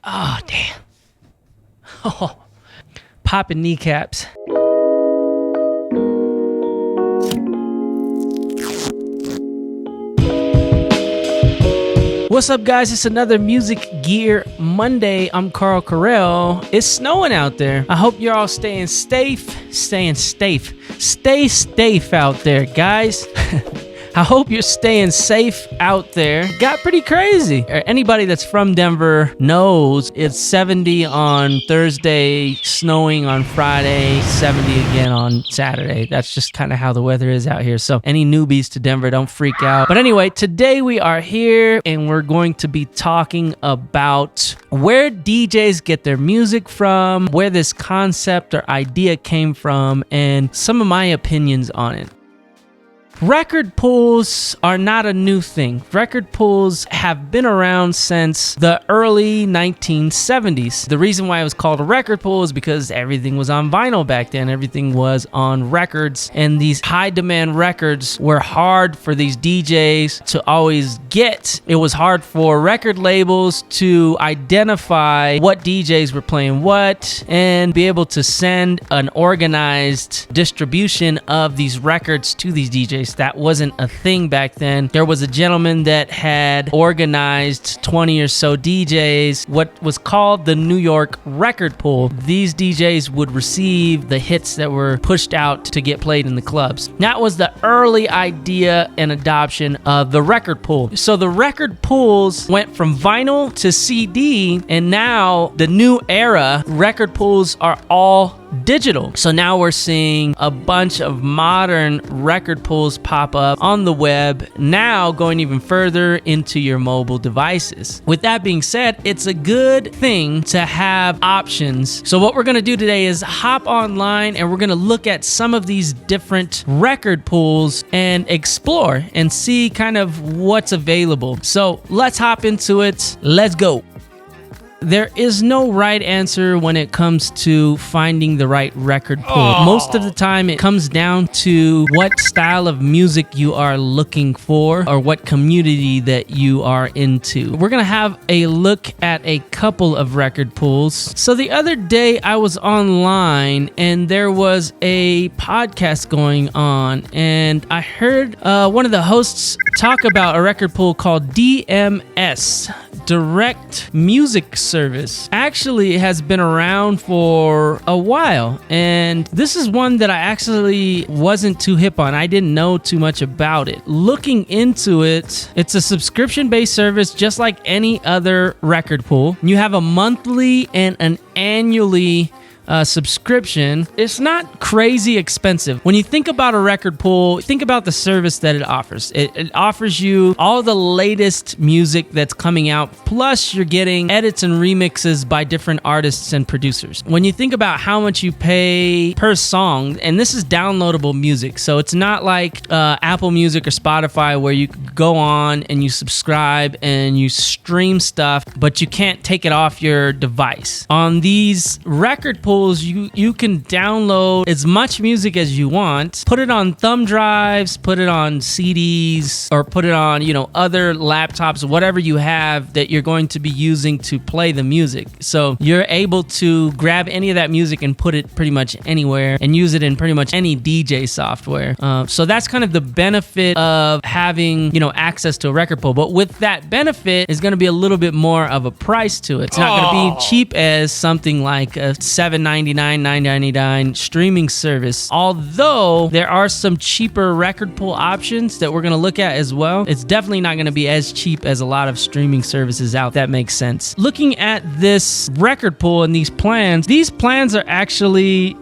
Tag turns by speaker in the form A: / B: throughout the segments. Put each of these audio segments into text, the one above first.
A: Oh, damn. Oh, popping kneecaps. What's up, guys? It's another Music Gear Monday. I'm Carl Carell. It's snowing out there. I hope you're all staying safe out there, guys. I hope you're staying safe out there. Got pretty crazy. Anybody that's from Denver knows it's 70 on Thursday, snowing on Friday, 70 again on Saturday. That's just kind of how the weather is out here. So any newbies to Denver, don't freak out. But anyway, today we are here and we're going to be talking about where DJs get their music from, where this concept or idea came from, and some of my opinions on it. Record pools are not a new thing. Record pools have been around since the early 1970s. The reason why it was called a record pool is because everything was on vinyl back then. Everything was on records, and these high demand records were hard for these DJs to always get. It was hard for record labels to identify what DJs were playing what and be able to send an organized distribution of these records to these DJs. That wasn't a thing back then. There was a gentleman that had organized 20 or so DJs, what was called the New York record pool. These DJs would receive the hits that were pushed out to get played in the clubs. That was the early idea and adoption of the record pool. So the record pools went from vinyl to CD, and now the new era, record pools are all digital. So now we're seeing a bunch of modern record pools pop up on the web, now going even further into your mobile devices. With that being said, it's a good thing to have options. So what we're going to do today is hop online and we're going to look at some of these different record pools and explore and see kind of what's available. So let's hop into it. Let's go. There is no right answer when it comes to finding the right record pool. Most of the time, it comes down to what style of music you are looking for or what community that you are into. We're going to have a look at a couple of record pools. So the other day, I was online and there was a podcast going on, and I heard one of the hosts talk about a record pool called DMS, Direct Music Service. Actually, it has been around for a while, and this is one that I actually wasn't too hip on. I didn't know too much about it. Looking into it, it's a subscription-based service just like any other record pool. You have a monthly and an annually subscription. It's not crazy expensive. When you think about a record pool, think about the service that it offers. It offers you all the latest music that's coming out, plus you're getting edits and remixes by different artists and producers. When you think about how much you pay per song, and this is downloadable music, so it's not like Apple Music or Spotify where you go on and you subscribe and you stream stuff, but you can't take it off your device. On these record pools, you can download as much music as you want, put it on thumb drives, put it on CDs, or put it on, other laptops, whatever you have that you're going to be using to play the music. So you're able to grab any of that music and put it pretty much anywhere and use it in pretty much any DJ software. So that's kind of the benefit of having, access to a record pool. But with that benefit is going to be a little bit more of a price to it. It's not going to be cheap as something like a $7.99, $9.99 streaming service. Although there are some cheaper record pool options that we're going to look at as well, it's definitely not going to be as cheap as a lot of streaming services out. That makes sense. Looking at this record pool and these plans are actually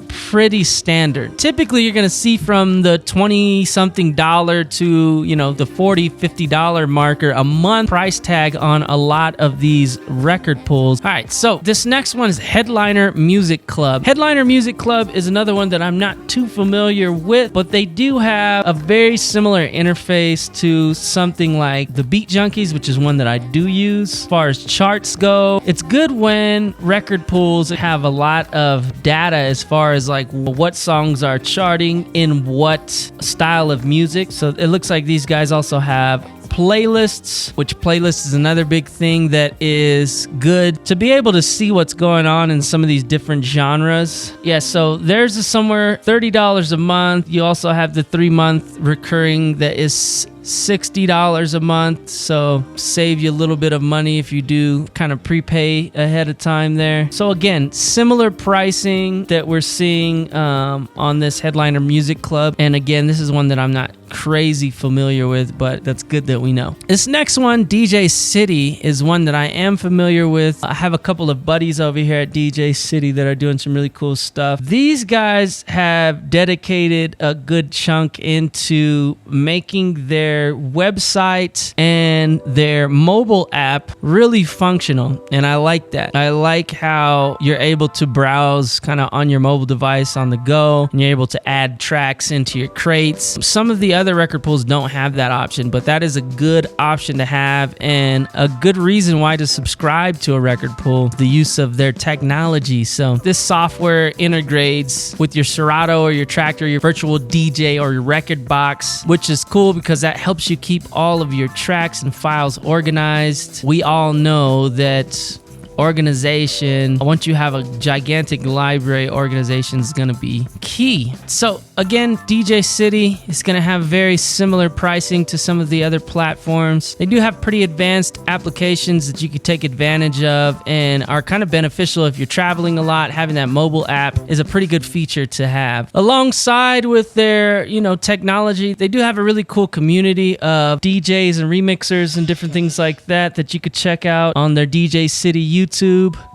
A: pretty standard. Typically, you're going to see from the $20-something to, the $40, $50 marker a month price tag on a lot of these record pools. All right, so this next one is Headliner Music Club. Headliner Music Club is another one that I'm not too familiar with, but they do have a very similar interface to something like the Beat Junkies, which is one that I do use. As far as charts go, it's good when record pools have a lot of data as far as like what songs are charting in what style of music. So it looks like these guys also have playlists, which playlists is another big thing that is good to be able to see what's going on in some of these different genres. Yeah, so there's somewhere $30 a month. You also have the 3-month recurring that is $60 a month, so save you a little bit of money if you do kind of prepay ahead of time there. So again, similar pricing that we're seeing on this Headliner Music Club. And again, this is one that I'm not crazy familiar with, but that's good that we know. This next one, DJ City, is one that I am familiar with. I have a couple of buddies over here at DJ City that are doing some really cool stuff. These guys have dedicated a good chunk into making their website and their mobile app really functional, and I like that. I like how you're able to browse kind of on your mobile device on the go, and you're able to add tracks into your crates. Some of the other record pools don't have that option, but that is a good option to have and a good reason why to subscribe to a record pool, the use of their technology. So this software integrates with your Serato or your Tractor, your virtual DJ or your record box, which is cool because that helps you keep all of your tracks and files organized. We all know that organization, once you have a gigantic library, organization is going to be key. So again, DJ City is going to have very similar pricing to some of the other platforms. They do have pretty advanced applications that you can take advantage of and are kind of beneficial if you're traveling a lot. Having that mobile app is a pretty good feature to have. Alongside with their, technology, they do have a really cool community of DJs and remixers and different things like that you could check out on their DJ City YouTube.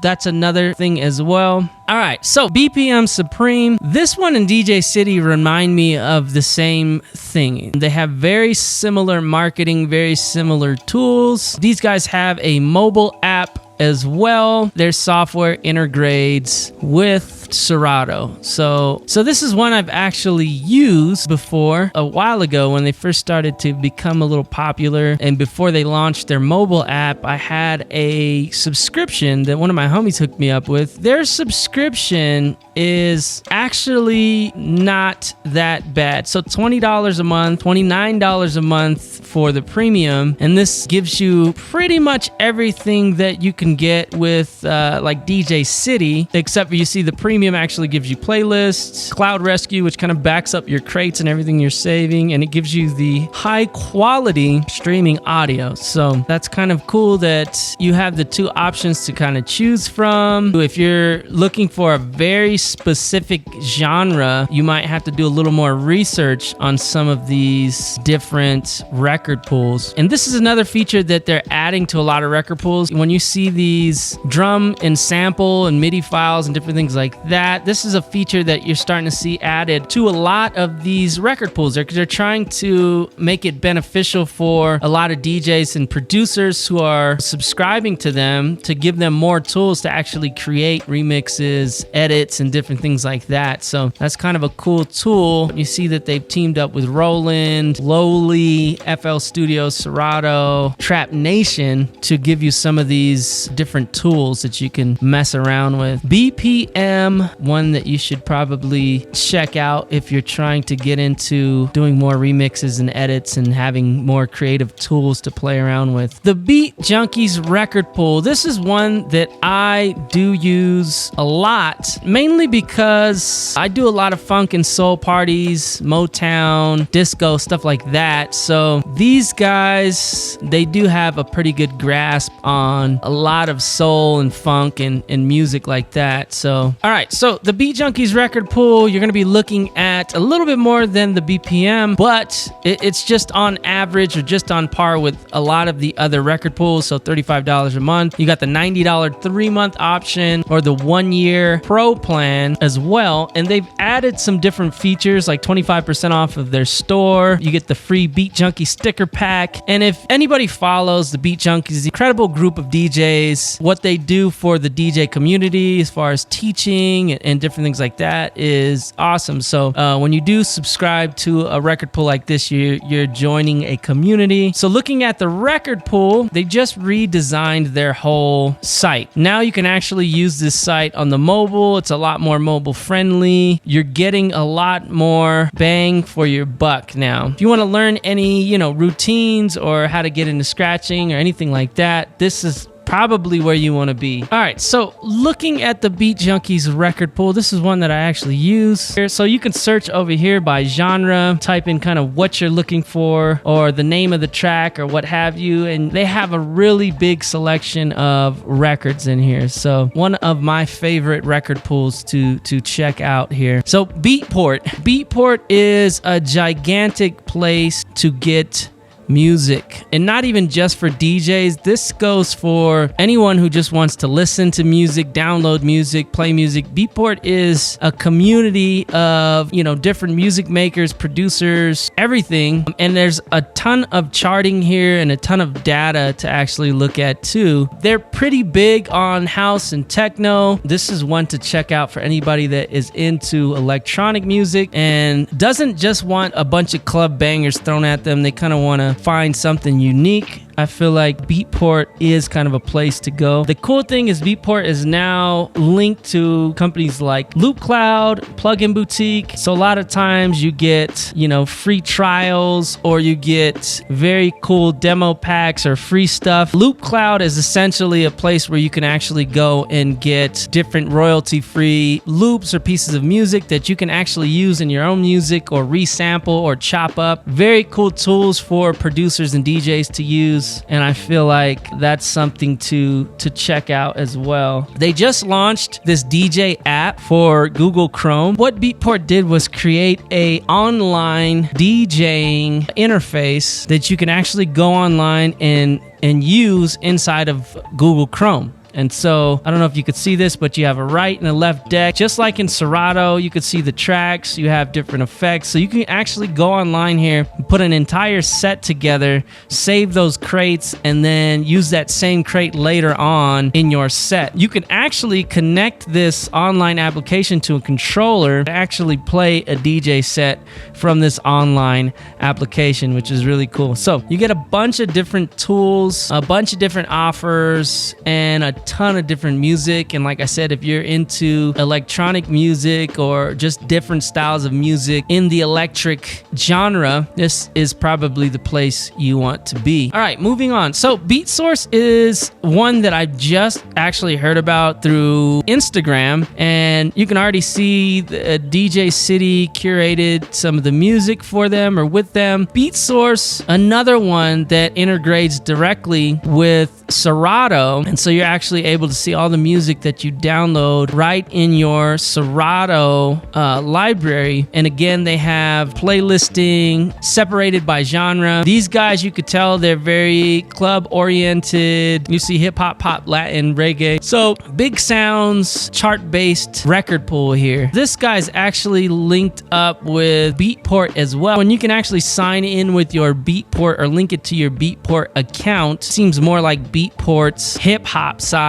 A: That's another thing as well. All right, so BPM Supreme. This one and DJ City remind me of the same thing. They have very similar marketing, very similar tools. These guys have a mobile app as well. Their software integrates with Serato. So this is one I've actually used before a while ago when they first started to become a little popular, and before they launched their mobile app, I had a subscription that one of my homies hooked me up with. Their subscription is actually not that bad. So $20 a month, $29 a month for the premium, and this gives you pretty much everything that you can get with like DJ City, except for you see the premium actually gives you playlists, Cloud Rescue, which kind of backs up your crates and everything you're saving, and it gives you the high quality streaming audio. So that's kind of cool that you have the two options to kind of choose from. If you're looking for a very specific genre, you might have to do a little more research on some of these different record pools. And this is another feature that they're adding to a lot of record pools. When you see these drum and sample and MIDI files and different things like that, this is a feature that you're starting to see added to a lot of these record pools. They're trying to make it beneficial for a lot of DJs and producers who are subscribing to them to give them more tools to actually create remixes, edits, and different things like that. So that's kind of a cool tool. You see that they've teamed up with Roland, Lowly, FL Studio, Serato, Trap Nation to give you some of these different tools that you can mess around with. BPM, one that you should probably check out if you're trying to get into doing more remixes and edits and having more creative tools to play around with. The Beat Junkies record pool. This is one that I do use a lot, mainly because I do a lot of funk and soul parties, Motown, disco, stuff like that. So these guys, they do have a pretty good grasp on a lot of soul and funk and music like that. So, all right, so the Beat Junkies record pool, you're going to be looking at a little bit more than the BPM, but it's just on average or just on par with a lot of the other record pools. So $35 a month. You got the $90 3-month option or the 1-year pro plan as well. And they've added some different features like 25% off of their store. You get the free Beat Junkie sticker pack. And if anybody follows the Beat Junkies, the incredible group of DJs, what they do for the DJ community as far as teaching mixing and different things like that is awesome. So when you do subscribe to a record pool like this, you're joining a community. So looking at the record pool, they just redesigned their whole site. Now you can actually use this site on the mobile. It's a lot more mobile friendly. You're getting a lot more bang for your buck now. If you want to learn any, routines or how to get into scratching or anything like that, this is probably where you want to be. All right, so looking at the Beat Junkies record pool, this is one that I actually use here. So you can search over here by genre, type in kind of what you're looking for or the name of the track or what have you, and they have a really big selection of records in here. So one of my favorite record pools to check out here. So Beatport is a gigantic place to get music, and not even just for DJs. This goes for anyone who just wants to listen to music, download music, play music. Beatport is a community of different music makers, producers, everything, and there's a ton of charting here and a ton of data to actually look at too. They're pretty big on house and techno. This is one to check out for anybody that is into electronic music and doesn't just want a bunch of club bangers thrown at them. They kind of want to find something unique. I feel like Beatport is kind of a place to go. The cool thing is Beatport is now linked to companies like LoopCloud, Plugin Boutique. So a lot of times you get, free trials or you get very cool demo packs or free stuff. LoopCloud is essentially a place where you can actually go and get different royalty-free loops or pieces of music that you can actually use in your own music or resample or chop up. Very cool tools for producers and DJs to use. And I feel like that's something to check out as well. They just launched this DJ app for Google Chrome. What Beatport did was create a online DJing interface that you can actually go online and use inside of Google Chrome. And so, I don't know if you could see this, but you have a right and a left deck. Just like in Serato, you could see the tracks, you have different effects. So you can actually go online here, put an entire set together, save those crates, and then use that same crate later on in your set. You can actually connect this online application to a controller to actually play a DJ set from this online application, which is really cool. So you get a bunch of different tools, a bunch of different offers, and a ton of different music. And like I said, if you're into electronic music or just different styles of music in the electric genre, this is probably the place you want to be. All right, moving on. So Beatsource is one that I just actually heard about through Instagram, and you can already see the DJ City curated some of the music for them or with them. Beatsource, another one that integrates directly with Serato, and so you're actually able to see all the music that you download right in your Serato library. And again, they have playlisting separated by genre. These guys, you could tell they're very club oriented. You see hip hop, pop, Latin, reggae. So big sounds, chart based record pool here. This guy's actually linked up with Beatport as well, and you can actually sign in with your Beatport or link it to your Beatport account. Seems more like Beatport's hip hop side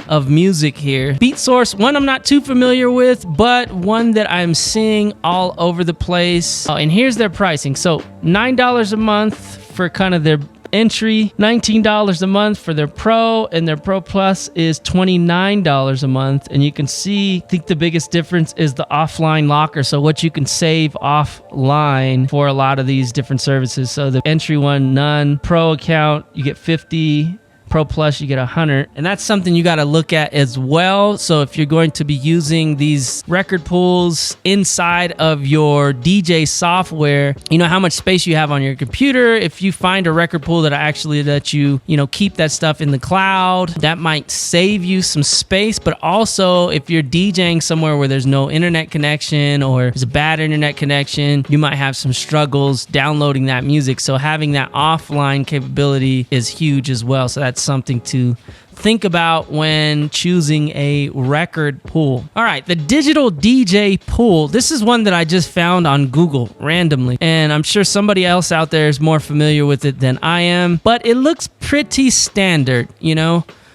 A: of music here. Beatsource, one I'm not too familiar with, but one that I'm seeing all over the place. Oh, and here's their pricing. So $9 a month for kind of their entry, $19 a month for their Pro, and their Pro Plus is $29 a month. And you can see, I think the biggest difference is the offline locker. So what you can save offline for a lot of these different services. So the entry one, none. Pro account, you get 50. Pro Plus, you get 100, and that's something you got to look at as well. So if you're going to be using these record pools inside of your DJ software, you know how much space you have on your computer. If you find a record pool that actually let you keep that stuff in the cloud, that might save you some space. But also, if you're DJing somewhere where there's no internet connection or there's a bad internet connection, you might have some struggles downloading that music. So having that offline capability is huge as well. So that's something to think about when choosing a record pool. All right, the digital DJ pool. This is one that I just found on Google randomly, and I'm sure somebody else out there is more familiar with it than I am, but it looks pretty standard,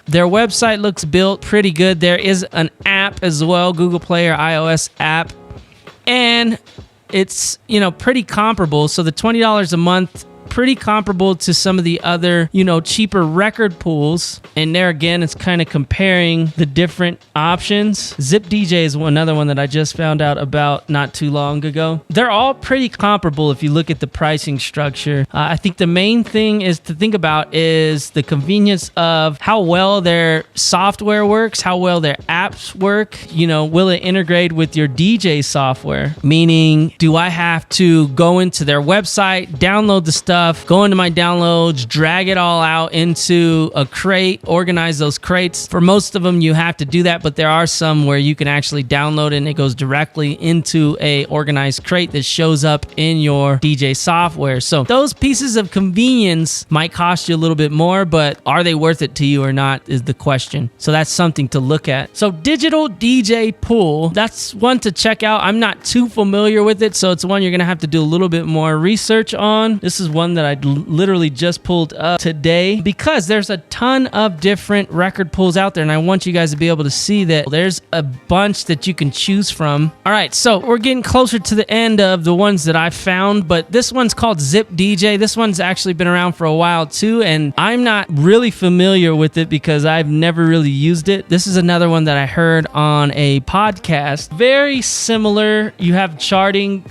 A: Their website looks built pretty good. There is an app as well, Google Play or iOS app. And it's, pretty comparable. So the $20 a month, pretty comparable to some of the other, cheaper record pools. And there again, it's kind of comparing the different options. Zip DJ is another one that I just found out about not too long ago. They're all pretty comparable if you look at the pricing structure. I think the main thing is to think about is the convenience of how well their software works, how well their apps work. Will it integrate with your DJ software? Meaning, do I have to go into their website, download the stuff, go into my downloads, drag it all out into a crate, organize those crates? For most of them, you have to do that, but there are some where you can actually download it and it goes directly into a organized crate that shows up in your DJ software. So those pieces of convenience might cost you a little bit more, but are they worth it to you or not is the question. So that's something to look at. So digital DJ pool, that's one to check out. I'm not too familiar with it, so it's one you're going to have to do a little bit more research on. This is one that I literally just pulled up today because there's a ton of different record pools out there, and I want you guys to be able to see that there's a bunch that you can choose from. All right, so we're getting closer to the end of the ones that I found, but this one's called Zip DJ. This one's actually been around for a while too, and I'm not really familiar with it because I've never really used it. This is another one that I heard on a podcast. Very similar. You have charting,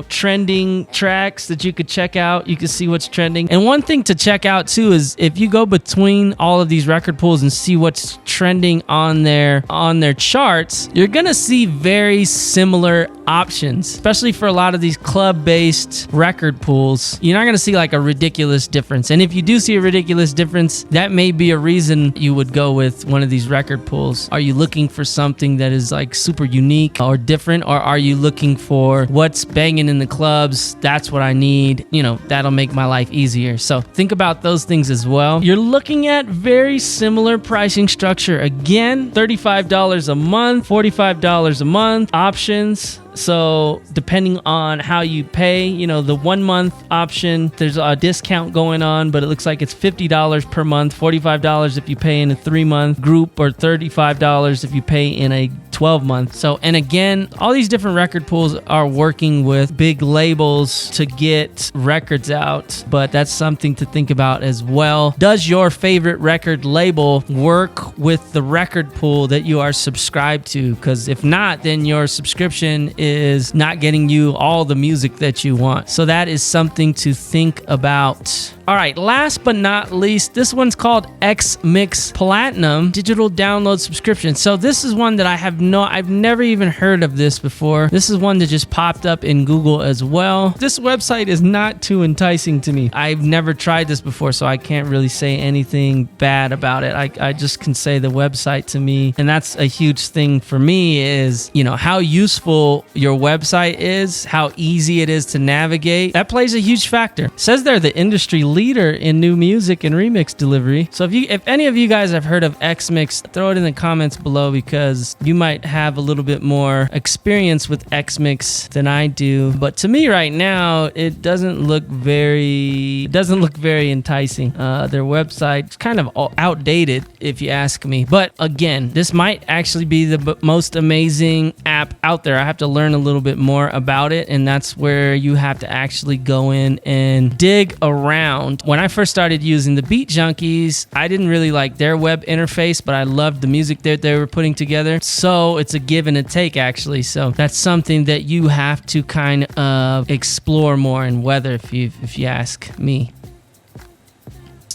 A: trending tracks that you could check out. You can see what's trending. And one thing to check out too is if you go between all of these record pools and see what's trending on their charts, you're gonna see very similar options, especially for a lot of these club-based record pools. You're not gonna see like a ridiculous difference. And if you do see a ridiculous difference, that may be a reason you would go with one of these record pools. Are you looking for something that is like super unique or different, or are you looking for what's banging in the clubs? That's what I need. That'll make my life easier. So think about those things as well. You're looking at very similar pricing structure. Again, $35 a month, $45 a month options. So depending on how you pay, the 1 month option, there's a discount going on, but it looks like it's $50 per month, $45 if you pay in a 3-month group, or $35 if you pay in a 12-month. So, and again, all these different record pools are working with big labels to get records out, but that's something to think about as well. Does your favorite record label work with the record pool that you are subscribed to? Because if not, then your subscription is not getting you all the music that you want. So that is something to think about. All right, last but not least, this one's called XMix Platinum Digital Download Subscription. So this is one that I've never even heard of this before. This is one that just popped up in Google as well. This website is not too enticing to me. I've never tried this before, so I can't really say anything bad about it. I just can say the website to me, and that's a huge thing for me is, how useful your website is, how easy it is to navigate. That plays a huge factor. It says they're the industry leader in new music and remix delivery. So if any of you guys have heard of XMix, throw it in the comments below because you might have a little bit more experience with XMix than I do. But to me right now, it doesn't look very enticing. Their website's kind of outdated if you ask me. But again, this might actually be the most amazing app out there. I have to learn a little bit more about it, and that's where you have to actually go in and dig around. When I first started using the Beat Junkies, I didn't really like their web interface, but I loved the music that they were putting together. So it's a give and a take, actually. So that's something that you have to kind of explore more and whether, if you ask me.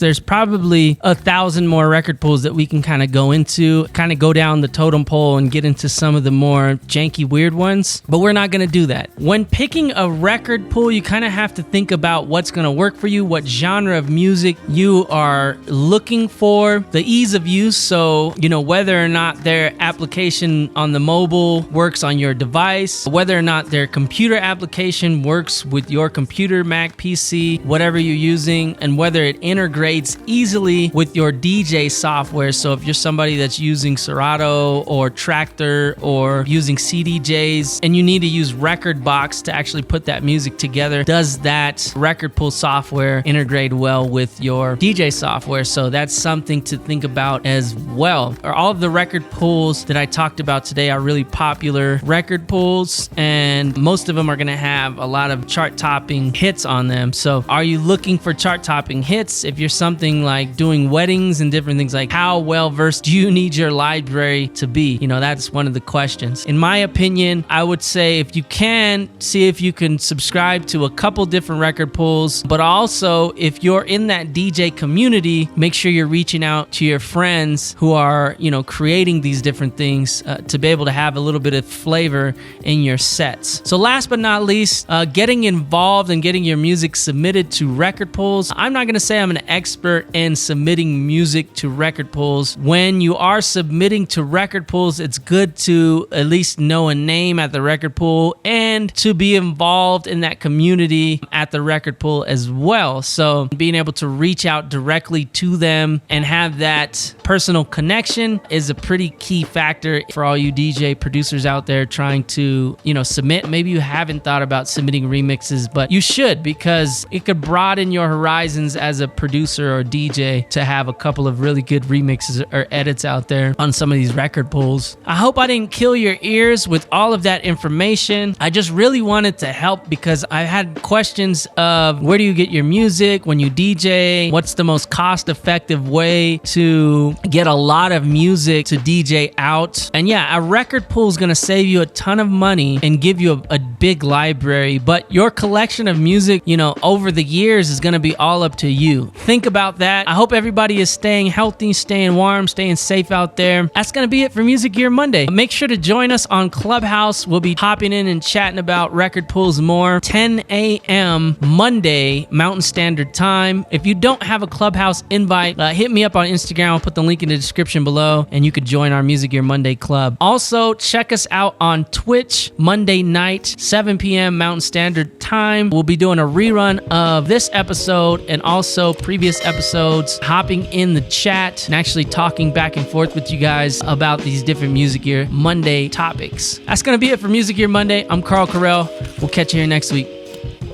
A: There's probably 1,000 more record pools that we can kind of go into, kind of go down the totem pole and get into some of the more janky, weird ones, but we're not going to do that. When picking a record pool, you kind of have to think about what's going to work for you, what genre of music you are looking for, the ease of use, so, whether or not their application on the mobile works on your device, whether or not their computer application works with your computer, Mac, PC, whatever you're using, and whether it integrates integrates easily with your DJ software. So if you're somebody that's using Serato or Tractor or using CDJs and you need to use Rekordbox to actually put that music together, does that record pool software integrate well with your DJ software? So that's something to think about as well. All of the record pools that I talked about today are really popular record pools, and most of them are going to have a lot of chart topping hits on them. So are you looking for chart topping hits? If you're something like doing weddings and different things, like how well versed do you need your library to be? You know, that's one of the questions. In my opinion, I would say if you can, see if you can subscribe to a couple different record pools, but also if you're in that DJ community, make sure you're reaching out to your friends who are, you know, creating these different things to be able to have a little bit of flavor in your sets. So last but not least, getting involved and getting your music submitted to record pools. I'm not going to say I'm an expert in submitting music to record pools. When you are submitting to record pools, it's good to at least know a name at the record pool and to be involved in that community at the record pool as well. So being able to reach out directly to them and have that personal connection is a pretty key factor for all you DJ producers out there trying to, you know, submit. Maybe you haven't thought about submitting remixes, but you should, because it could broaden your horizons as a producer or DJ to have a couple of really good remixes or edits out there on some of these record pools. I hope I didn't kill your ears with all of that information. I just really wanted to help because I had questions of where do you get your music when you DJ? What's the most cost-effective way to get a lot of music to DJ out? And yeah, a record pool is going to save you a ton of money and give you a big library, but your collection of music, you know, over the years is going to be all up to you. Think about that. I hope everybody is staying healthy, staying warm, staying safe out there. That's going to be it for Music Gear Monday. Make sure to join us on ClubHouse. We'll be hopping in and chatting about record pools more. 10 a.m. Monday, Mountain Standard Time. If you don't have a ClubHouse invite, hit me up on Instagram. I'll put the link in the description below, and you could join our Music Gear Monday club. Also, check us out on Twitch Monday night, 7 p.m. Mountain Standard Time. We'll be doing a rerun of this episode and also previous episodes, hopping in the chat and actually talking back and forth with you guys about these different Music Gear Monday topics. That's going to be it for Music Gear Monday. I'm Carl Carell. We'll catch you here next week.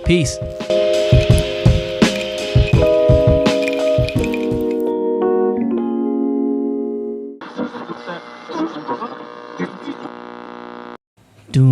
A: Peace. Do